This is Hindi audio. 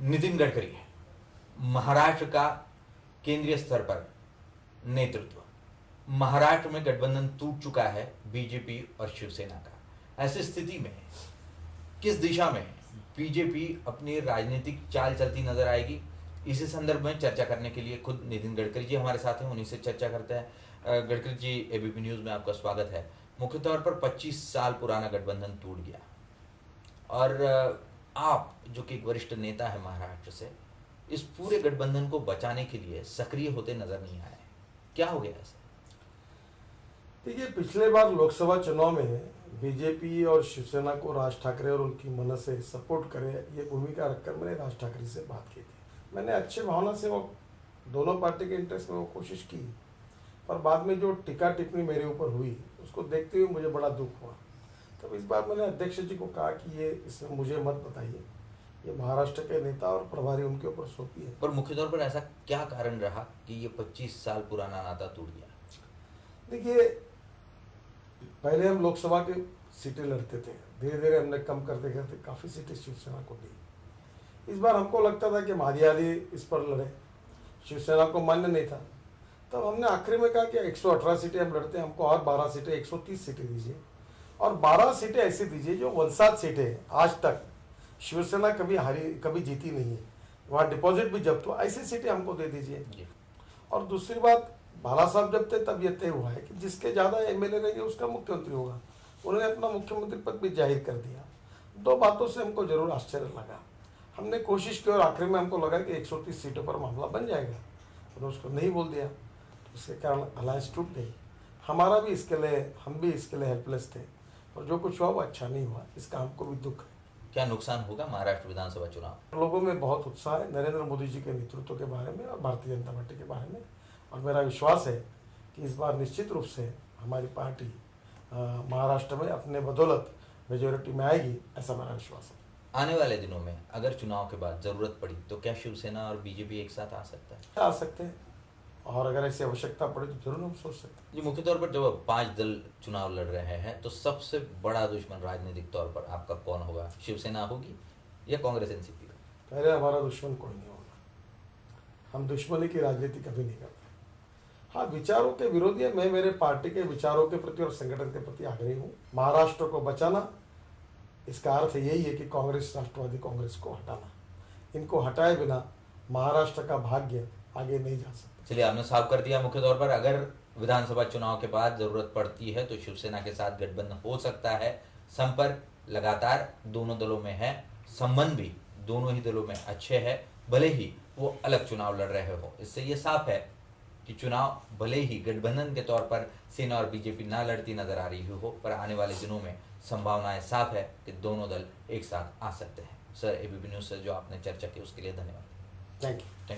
नितिन गडकरी महाराष्ट्र का केंद्रीय स्तर पर नेतृत्व, महाराष्ट्र में गठबंधन टूट चुका है बीजेपी और शिवसेना का। ऐसी स्थिति में किस दिशा में बीजेपी अपनी राजनीतिक चाल चलती नजर आएगी, इसी संदर्भ में चर्चा करने के लिए खुद नितिन गडकरी जी हमारे साथ हैं, उन्हीं से चर्चा करते हैं। गडकरी जी, एबीपी न्यूज में आपका स्वागत है। मुख्य तौर पर 25 साल पुराना गठबंधन टूट गया और आप जो कि एक वरिष्ठ नेता है महाराष्ट्र से, इस पूरे गठबंधन को बचाने के लिए सक्रिय होते नजर नहीं आए, क्या हो गया ऐसा? देखिए, पिछले बार लोकसभा चुनाव में बीजेपी और शिवसेना को राज ठाकरे और उनकी मनस से सपोर्ट करे, ये भूमिका रखकर मैंने राज ठाकरे से बात की थी। मैंने अच्छे भावना से वो दोनों पार्टी के इंटरेस्ट में वो कोशिश की, पर बाद में जो टीका टिप्पणी मेरे ऊपर हुई उसको देखते हुए मुझे बड़ा दुख हुआ। तब इस बार मैंने अध्यक्ष जी को कहा कि ये इसमें मुझे मत बताइए, ये महाराष्ट्र के नेता और प्रभारी उनके ऊपर सौंपी है। पर मुख्य तौर पर ऐसा क्या कारण रहा कि ये 25 साल पुराना नाता टूट गया? देखिए, पहले हम लोकसभा की सीटें लड़ते थे, धीरे धीरे हमने कम करते करते काफ़ी सीटें शिवसेना को दी। इस बार हमको लगता था कि महादियाली इस पर लड़े, शिवसेना को मान्य नहीं था। तब हमने आखिरी में कहा कि 118 सीटें हम लड़ते हैं, हमको और 12 सीटें 130 सीटें दीजिए, और 12 सीटें ऐसी दीजिए जो वंशात सीटें हैं। आज तक शिवसेना कभी हारी, कभी जीती नहीं है, वहाँ डिपॉजिट भी जब्त हुआ, ऐसी सीटें हमको दे दीजिए। और दूसरी बात, भाला साहब जब थे तब ये तय हुआ है कि जिसके ज़्यादा एमएलए रहेंगे उसका मुख्यमंत्री होगा। उन्होंने अपना मुख्यमंत्री पद भी जाहिर कर दिया। दो बातों से हमको जरूर आश्चर्य लगा। हमने कोशिश की और आखिर में हमको लगा कि 130 सीटों पर मामला बन जाएगा, उन्होंने उसको नहीं बोल दिया, तो इसके कारण अलायंस टूट गई। हमारा भी इसके लिए, हम भी इसके लिए हेल्पलेस थे, और जो कुछ हुआ वो अच्छा नहीं हुआ, इसका हमको भी दुख है। क्या नुकसान होगा महाराष्ट्र विधानसभा चुनाव? लोगों में बहुत उत्साह है नरेंद्र मोदी जी के नेतृत्व के बारे में और भारतीय जनता पार्टी के बारे में, और मेरा विश्वास है कि इस बार निश्चित रूप से हमारी पार्टी महाराष्ट्र में अपने बदौलत मेजोरिटी में आएगी, ऐसा मेरा विश्वास है। आने वाले दिनों में अगर चुनाव के बाद जरूरत पड़ी तो क्या शिवसेना और बीजेपी एक साथ आ सकता है? आ सकते हैं, और अगर ऐसी आवश्यकता पड़े तो जरूर हम सोच सकते हैं। जी, मुख्य तौर पर जब 5 दल चुनाव लड़ रहे हैं तो सबसे बड़ा दुश्मन राजनीतिक तौर पर आपका कौन होगा? शिवसेना होगी या कांग्रेस एनसीपी? पहले हमारा दुश्मन कोई नहीं होगा, हम दुश्मनी की राजनीति कभी नहीं करते। हाँ, विचारों के विरोधी है, मैं मेरे पार्टी के विचारों के प्रति और संगठन के प्रति आग्रही हूँ। महाराष्ट्र को बचाना, इसका अर्थ यही है कि कांग्रेस, राष्ट्रवादी कांग्रेस को हटाना। इनको हटाए बिना महाराष्ट्र का भाग्य आगे नहीं जा सकता। चलिए, आपने साफ कर दिया मुख्य तौर पर अगर विधानसभा चुनाव के बाद जरूरत पड़ती है तो शिवसेना के साथ गठबंधन हो सकता है। संपर्क लगातार दोनों दलों में है, संबंध भी दोनों ही दलों में अच्छे हैं, भले ही वो अलग चुनाव लड़ रहे हो। इससे ये साफ है कि चुनाव भले ही गठबंधन के तौर पर सेना और बीजेपी ना लड़ती नजर आ रही हो, पर आने वाले दिनों में संभावनाएं साफ है कि दोनों दल एक साथ आ सकते हैं। सर, एबीपी न्यूज से जो आपने चर्चा की उसके लिए धन्यवाद। Thank you.